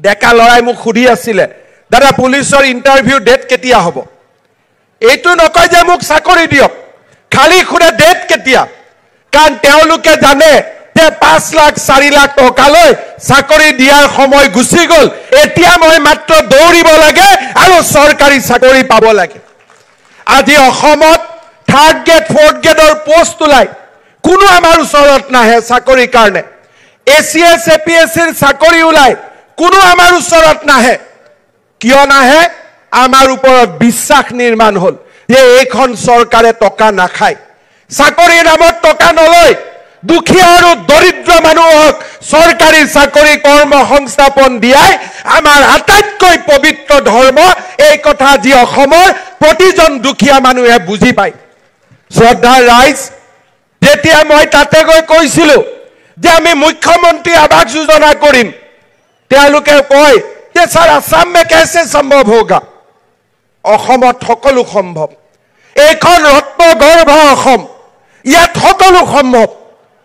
ডেকা লৰাই মোক সুধি আছিলে দাদা পুলিচৰ ইণ্টাৰভিউ ডেট কেতিয়া হ'ব এইটো নকয় যে মোক চাকৰি দিয়ক খালি খুৰে ডেট কেতিয়া কাৰণ তেওঁলোকে জানে যে 5 লাখ 4 লাখ টকালৈ চাকৰি দিয়াৰ সময় গুচি গ'ল এতিয়া মই মাত্ৰ দৌৰিব লাগে আৰু চৰকাৰী চাকৰি পাব লাগে আজি অসমত 3rd গ্ৰেড 4th গ্ৰেডৰ পোষ্ট ওলাই কোনো আমাৰ ওচৰত নাহে চাকৰিৰ কাৰণে এচিএছ এপিএছৰ চাকৰি ওলাই কোনো আমাৰ ওচৰত নাহে কিয় নাহে আমাৰ ওপৰত বিশ্বাস নিৰ্মাণ হ'ল যে এইখন চৰকাৰে টকা নাখায় চাকৰিৰ নামত টকা নলয় দুখীয়া আৰু দৰিদ্ৰ মানুহক চৰকাৰী চাকৰি কৰ্ম সংস্থাপন দিয়াই আমাৰ আটাইতকৈ পবিত্ৰ ধৰ্ম এই কথা যি অসমৰ প্ৰতিজন দুখীয়া মানুহে বুজি পায় শ্ৰদ্ধাৰ ৰাইজ যেতিয়া মই তাতে গৈ কৈছিলোঁ যে আমি মুখ্যমন্ত্ৰী আৱাস যোজনা কৰিম তেওঁলোকে কয় যে স্যাৰ আসাম में कैसे संभव होगा অসমত সকলো সম্ভৱ এইখন ৰত্নগৰ্ভ অসম ইয়াত সকলো সম্ভৱ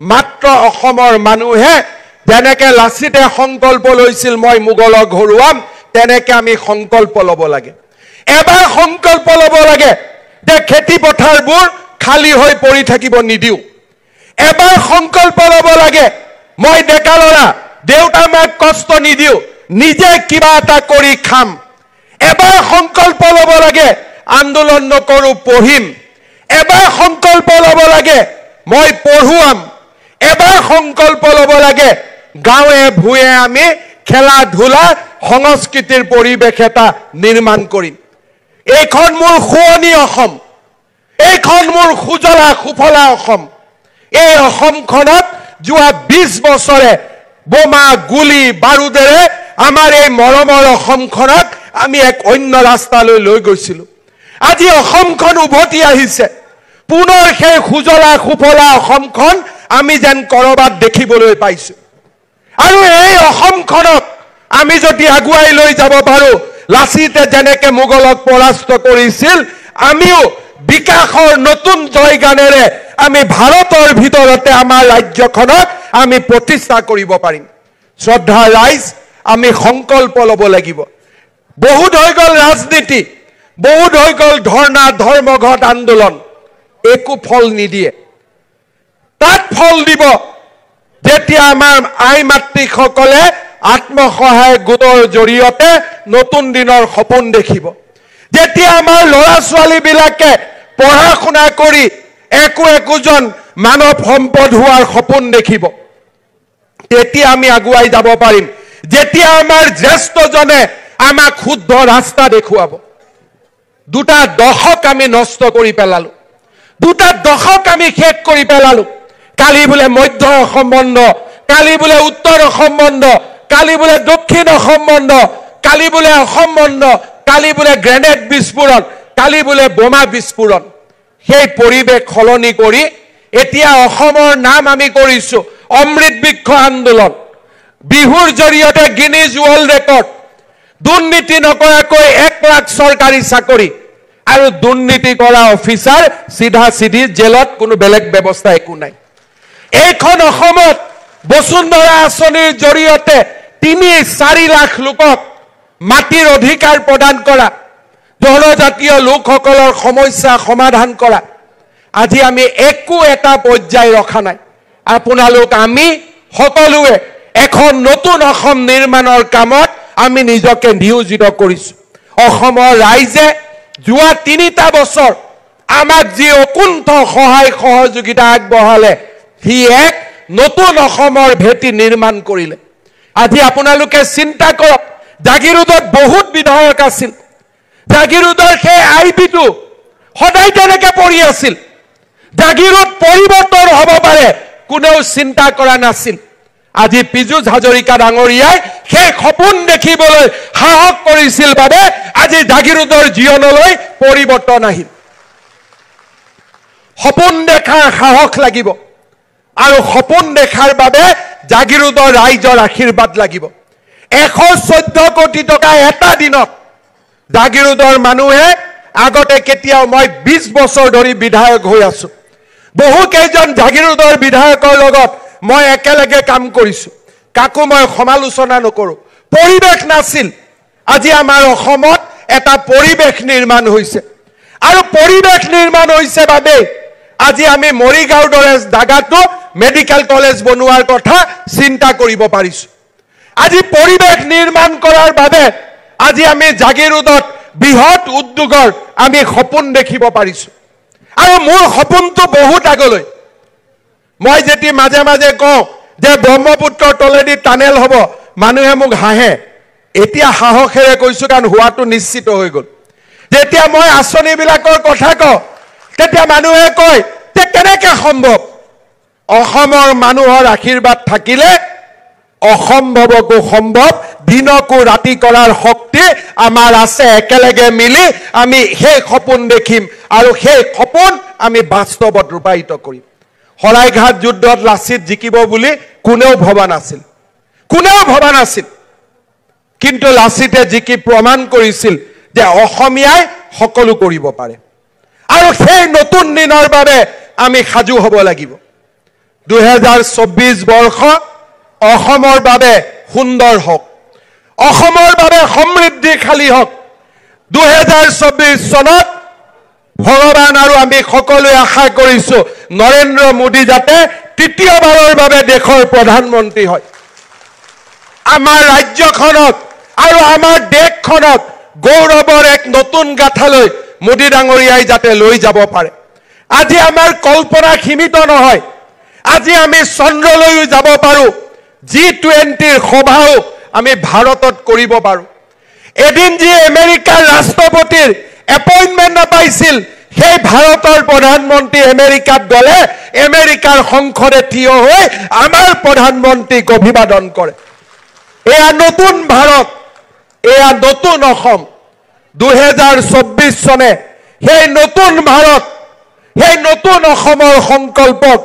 মাত্ৰ অসমৰ মানুহে যেনেকে লাচিতে সংকল্প লৈছিল মই মোগলক ঘৰুৱাম তেনেকে আমি সংকল্প ল'ব লাগে এবাৰ সংকল্প ল'ব লাগে যে খেতি পথাৰবোৰ খালী হৈ পৰি থাকিব নিদিও এবাৰ সংকল্প ল'ব লাগে মই ডেকা ল'ৰা দেউতা মাক কষ্ট নিদিও নিজে কিবা এটা কৰি খাম এবাৰ সংকল্প ল'ব লাগে আন্দোলন নকৰো পঢ়িম এবাৰ সংকল্প ল'ব লাগে মই পঢ়ুৱাম এবাৰ সংকল্প ল'ব লাগে গাঁৱে ভূঞে আমি খেলা ধূলা সংস্কৃতিৰ পৰিৱেশ এটা নিৰ্মাণ কৰিম এইখন মোৰ শুৱনি অসম এইখন মোৰ সুজলা সুফলা অসম এই অসমখনত যোৱা 20 বছৰে বোমা গুলি বাৰুদেৰে আমাৰ এই মৰমৰ অসমখনক আমি এক অন্য ৰাস্তালৈ লৈ গৈছিলোঁ আজি অসমখন উভতি আহিছে পুনৰ সেই সুজলা সুফলা অসমখন আমি যেন কৰবাত দেখিবলৈ পাইছোঁ আৰু এই অসমখনক আমি যদি আগুৱাই লৈ যাব পাৰোঁ লাচিতে যেনেকে মোগলক পৰাস্ত কৰিছিল আমিও বিকাশৰ নতুন জয়গানেৰে আমি ভাৰতৰ ভিতৰতে আমাৰ ৰাজ্যখনক আমি প্ৰতিষ্ঠা কৰিব পাৰিম শ্ৰদ্ধা ৰাইজ আমি সংকল্প ল'ব লাগিব বহুত হৈ গ'ল ৰাজনীতি বহুত হৈ গ'ল ধৰ্ণা ধৰ্মঘট আন্দোলন একো ফল নিদিয়ে তাত ফল দিব যেতিয়া আমাৰ আই মাতৃসকলে আত্মসহায়ক গোটৰ জৰিয়তে নতুন দিনৰ সপোন দেখিব যেতিয়া আমাৰ ল'ৰা ছোৱালীবিলাকে পঢ়া শুনা কৰি একোজন মানৱ সম্পদ হোৱাৰ সপোন দেখিব তেতিয়া আমি আগুৱাই যাব পাৰিম যেতিয়া আমাৰ জ্যেষ্ঠজনে আমাক শুদ্ধ ৰাস্তা দেখুৱাব দুটা দশক আমি নষ্ট কৰি পেলালো দুটা দশক আমি শেষ কৰি পেলালো কালি বোলে মধ্য অসম বন্ধ কালি বোলে উত্তৰ অসম বন্ধ কালি বোলে দক্ষিণ অসম বন্ধ কালি বোলে অসম বন্ধ কালি বোলে গ্ৰেনেড বিস্ফোৰণ কালি বোলে বোমা বিস্ফোৰণ সেই পৰিৱেশ সলনি কৰি এতিয়া অসমৰ নাম আমি কৰিছো অমৃত বৃক্ষ আন্দোলন বিহুৰ জৰিয়তে গিনিজ ৱৰ্ল্ড ৰেকৰ্ড দুৰ্নীতি নকৰাকৈ 1 লাখ চৰকাৰী চাকৰি আৰু দুৰ্নীতি কৰা অফিচাৰ সিধা সিধি জেলত কোনো বেলেগ ব্যৱস্থা একো নাই এইখন অসমত বসুন্ধৰা আঁচনিৰ জৰিয়তে 3-4 লাখ লোকক মাটিৰ অধিকাৰ প্ৰদান কৰা জনজাতীয় লোকসকলৰ সমস্যা সমাধান কৰা আজি আমি একো এটা পৰ্যায় ৰখা নাই আপোনালোক আমি সকলোৱে এখন নতুন অসম নিৰ্মাণৰ কামত আমি নিজকে নিয়োজিত কৰিছো অসমৰ ৰাইজে যোৱা 3টা বছৰ আমাক যি অকুণ্ঠ সহায় সহযোগিতা আগবঢ়ালে হি এক নতুন অসমৰ ভেটি নিৰ্মাণ কৰিলে আজি আপোনালোকে চিন্তা কৰক জাগিৰোডত বহুত বিধায়ক আছিল জাগিৰোডৰ সেই আইপিটো সদায় তেনেকে পৰি আছিল জাগিৰোড পৰিৱৰ্তন হ'ব পাৰে কোনেও চিন্তা কৰা নাছিল আজি পীযুষ হাজৰিকা ডাঙৰীয়াই সেই সপোন দেখিবলৈ সাহস কৰিছিল বাবে আজি জাগিৰোডৰ জীৱনলৈ পৰিৱৰ্তন আহিল সপোন দেখাৰ সাহস লাগিব আৰু সপোন দেখাৰ বাবে জাগিৰোডৰ ৰাইজৰ আশীৰ্বাদ লাগিব 114 কোটি টকা এটা দিনত জাগিৰোডৰ মানুহে আগতে কেতিয়াও মই 20 বছৰ ধৰি বিধায়ক হৈ আছো বহু কেইজন জাগিৰোডৰ বিধায়কৰ লগত মই একেলগে কাম কৰিছো কাকো মই সমালোচনা নকৰো পৰিৱেশ নাছিল আজি আমাৰ অসমত এটা পৰিৱেশ নিৰ্মাণ হৈছে আৰু পৰিৱেশ নিৰ্মাণ হৈছে বাবে আজি আমি মৰিগাঁওৰ দৰে জাগাটো মেডিকেল কলেজ বনোৱাৰ কথা চিন্তা কৰিব পাৰিছো আজি পৰিৱেশ নিৰ্মাণ কৰাৰ বাবে আজি আমি জাগিৰোডত বৃহৎ উদ্যোগৰ আমি সপোন দেখিব পাৰিছো আৰু মোৰ সপোনটো বহুত আগলৈ মই যেতি মাজে মাজে কওঁ যে ব্ৰহ্মপুত্ৰৰ তলেদি টানেল হ'ব মানুহে মোক হাঁহে এতিয়া সাহসেৰে কৈছো কাৰণ হোৱাটো নিশ্চিত হৈ গ'ল যেতিয়া মই আঁচনিবিলাকৰ কথা কওঁ তেতিয়া মানুহে কয় যে কেনেকৈ সম্ভৱ অসমৰ মানুহৰ আশীৰ্বাদ থাকিলে অসম্ভৱকো সম্ভৱ দিনকো ৰাতি কৰাৰ শক্তি আমাৰ আছে একেলগে মিলি আমি সেই সপোন দেখিম আৰু সেই সপোন আমি বাস্তৱত ৰূপায়িত কৰিম শৰাইঘাট যুদ্ধত লাচিত জিকিব বুলি কোনেও ভবা নাছিল কিন্তু লাচিতে জিকি প্ৰমাণ কৰিছিল যে অসমীয়াই সকলো কৰিব পাৰে আৰু সেই নতুন দিনৰ বাবে আমি সাজু হ'ব লাগিব 2024 বৰ্ষ অসমৰ বাবে সুন্দৰ হওক অসমৰ বাবে সমৃদ্ধিশালী হওক 2024 চনত ভগৱান আৰু আমি সকলোৱে আশা কৰিছো নৰেন্দ্ৰ মোদী যাতে তৃতীয়বাৰৰ বাবে দেশৰ প্ৰধানমন্ত্ৰী হয় আমাৰ ৰাজ্যখনক আৰু আমাৰ দেশখনক গৌৰৱৰ এক নতুন গাথালৈ মোদী ডাঙৰীয়াই যাতে লৈ যাব পাৰে আজি আমাৰ কল্পনা সীমিত নহয় আজি আমি চন্দ্ৰলৈও যাব পাৰো G20 সভাও আমি ভাৰতত কৰিব পাৰো এদিন যি আমেৰিকাৰ ৰাষ্ট্ৰপতিৰ এপইন্টমেন্ট নাপাইছিল সেই ভাৰতৰ প্ৰধানমন্ত্ৰী আমেৰিকাত গলে আমেৰিকাৰ সংসদে থিয় হৈ আমাৰ প্ৰধানমন্ত্ৰীক অভিবাদন কৰে এয়া নতুন ভাৰত এয়া নতুন অসম 2024 চনে সেই নতুন ভাৰত সেই নতুন অসমৰ সংকল্পক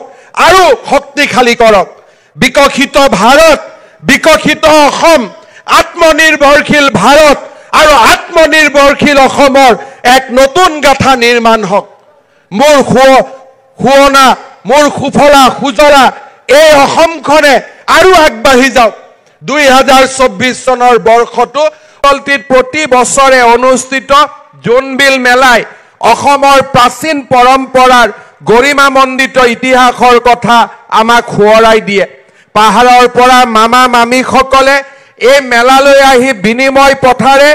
আৰু শক্তিশালী কৰক বিকশিত ভাৰত বিকশিত অসম আত্মনিৰ্ভৰশীল ভাৰত আৰু আত্মনিৰ্ভৰশীল অসমৰ এক নতুন গাথা নিৰ্মাণ হওক মোৰ শুৱনা মোৰ সুফলা সুজলা এই অসমখনে আৰু আগবাঢ়ি যাওক 2024 চনৰ বৰ্ষটো প্ৰতি বছৰে অনুষ্ঠিত জোনবিল মেলাই অসমৰ প্ৰাচীন পৰম্পৰাৰ গৰিমামণ্ডিত ইতিহাসৰ কথা আমাক সোঁৱৰাই দিয়ে পাহাৰৰ পৰা মামা মামীসকলে এই মেলালৈ আহি বিনিময় পথাৰে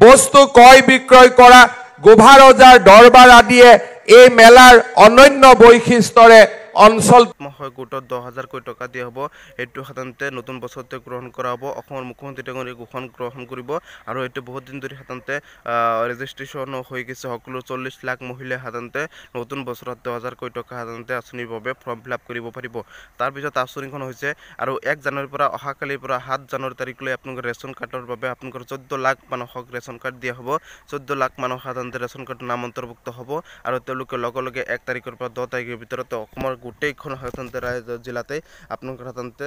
বস্তু ক্ৰয় বিক্ৰয় কৰা গোভা ৰজাৰ দৰবাৰ আদিয়ে এই মেলাৰ অনন্য বৈশিষ্ট্যৰে অঞ্চল গোটত 10,000 কোটি টকা দিয়া হ'ব এইটো সাধাৰণতে নতুন বছৰতে গ্ৰহণ কৰা হ'ব অসমৰ মুখ্যমন্ত্ৰী ডাঙৰীয়াই ঘোষণা গ্ৰহণ কৰিব আৰু এইটো বহুত দিন ধৰি সাধাৰণতে ৰেজিষ্ট্ৰেশ্যন হৈ গৈছে সকলো 40 লাখ মহিলাই সাধাৰণতে নতুন বছৰত 10,000 কোটি টকা সাধাৰণতে আঁচনিৰ বাবে ফৰ্ম ফিল আপ কৰিব পাৰিব তাৰপিছত আঁচনিখন হৈছে আৰু 1 জানুৱাৰীৰ পৰা অহাকালিৰ পৰা 7 জানুৱাৰী তাৰিখলৈ আপোনালোকৰ ৰেচন কাৰ্ডৰ বাবে আপোনালোকৰ 14 লাখ মানুহক ৰেচন কাৰ্ড দিয়া হ'ব 14 লাখ মানুহ সাধাৰণতে ৰেচন কাৰ্ডৰ নাম অন্তৰ্ভুক্ত হ'ব আৰু তেওঁলোকে লগে 1 তাৰিখৰ পৰা 10 তাৰিখৰ ভিতৰত অসমৰ গোটেইখন সাধাৰণতে জিলাতে আপোনালোকৰ সাধাৰণতে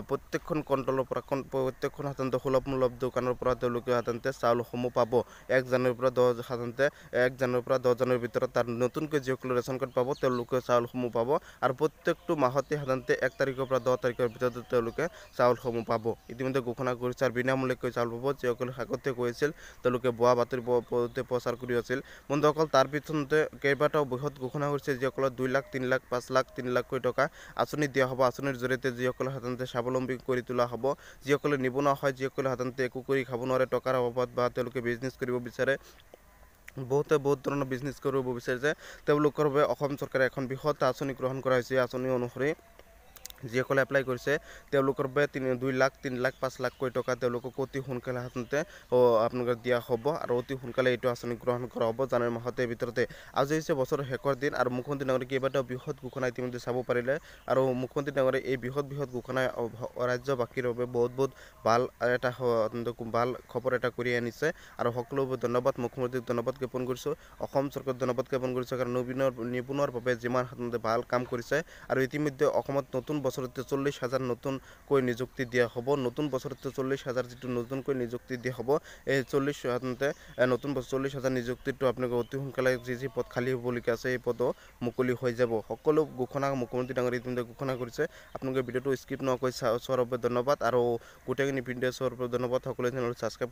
প্ৰত্যেকখন কণ্ট্ৰলৰ পৰা প্ৰত্যেকখন সাধাৰণতে সুলভ মূল্যৰ দোকানৰ পৰা তেওঁলোকে সাধাৰণতে চাউলসমূহ পাব 1 জানুৱাৰীৰ পৰা 10 সাধাৰণতে 1 জানুৱাৰীৰ পৰা 10 জানুৱাৰীৰ ভিতৰত তাৰ নতুনকৈ যিসকলে ৰেচন কাৰ্ড পাব তেওঁলোকে চাউলসমূহ পাব আৰু প্ৰত্যেকটো মাহতে সাধাৰণতে 1 তাৰিখৰ পৰা 10 তাৰিখৰ ভিতৰত তেওঁলোকে চাউলসমূহ পাব ইতিমধ্যে ঘোষণা কৰিছে আৰু বিনামূলীয়াকৈ চাউল পাব যিসকলে আগতে কৈছিল তেওঁলোকে বোৱা বাতৰি প্ৰচাৰ কৰি আছিল বন্ধুসকল তাৰ পিছতে কেইবাটাও বৃহৎ ঘোষণা কৰিছে যিসকলে 2 লাখ 3 লাখ 5 লাখ 3 লাখ কোটি টকা আঁচনি দিয়া হ'ব আঁচনিৰ জৰিয়তে যিসকলে সাধাৰণতে স্বাৱলম্বী কৰি তোলা হ'ব যিসকলে নিবনুৱা হয় যিসকলে সাধাৰণতে একো কৰি খাব নোৱাৰে টকাৰ অভাৱত বা তেওঁলোকে বিজনেছ কৰিব বিচাৰে বহুত ধৰণৰ বিজনেছ কৰিব বিচাৰিছে তেওঁলোকৰ বাবে অসম চৰকাৰে এখন বৃহৎ আঁচনি গ্ৰহণ কৰা হৈছে আঁচনি অনুসৰি যিসকলে এপ্লাই কৰিছে তেওঁলোকৰ বাবে 2 লাখ 3 লাখ 5 লাখ কোটি টকা তেওঁলোকক অতি সোনকালে সাধাৰণতে আপোনালোকৰ দিয়া হ'ব আৰু অতি সোনকালে এইটো আঁচনি গ্ৰহণ কৰা হ'ব জানুৱাৰী মাহৰ ভিতৰতে আজি হৈছে বছৰৰ শেষৰ দিন আৰু মুখ্যমন্ত্ৰী ডাঙৰীয়াই কেইবাটাও বৃহৎ ঘোষণা ইতিমধ্যে চাব পাৰিলে আৰু মুখ্যমন্ত্ৰী ডাঙৰীয়াই এই বৃহৎ ঘোষণাই ৰাজ্যবাসীৰ বাবে বহুত ভাল এটা ভাল খবৰ এটা কৰি আনিছে আৰু সকলোবোৰ ধন্যবাদ মুখ্যমন্ত্ৰীক ধন্যবাদ জ্ঞাপন কৰিছোঁ অসম চৰকাৰক ধন্যবাদ জ্ঞাপন কৰিছোঁ কাৰণ নিবনুৱাৰ বাবে যিমান সাধাৰণতে ভাল কাম কৰিছে আৰু ইতিমধ্যে অসমত নতুন বছৰ বছৰতে 40,000 নতুনকৈ নিযুক্তি দিয়া হ'ব নতুন বছৰতে 40,000 যেটো নতুনকৈ নিযুক্তি দিয়া হ'ব এই 40,000তে নতুন 40,000 নিযুক্তিটো আপোনালোকে অতি সোনকালে যি পদ খালী হ'বলগীয়া আছে এই পদ মুকলি হৈ যাব সকলো ঘোষণা মুখ্যমন্ত্ৰী ডাঙৰীয়াই ইতিমধ্যে ঘোষণা কৰিছে আপোনালোকে ভিডিঅ'টো স্কিপ নকৰি চোৱাৰ বাবে ধন্যবাদ আৰু গোটেইখিনি ভিডিঅ' চোৱাৰ বাবে ধন্যবাদ সকলোৱে চেনেলটো সাবস্ক্ৰাইব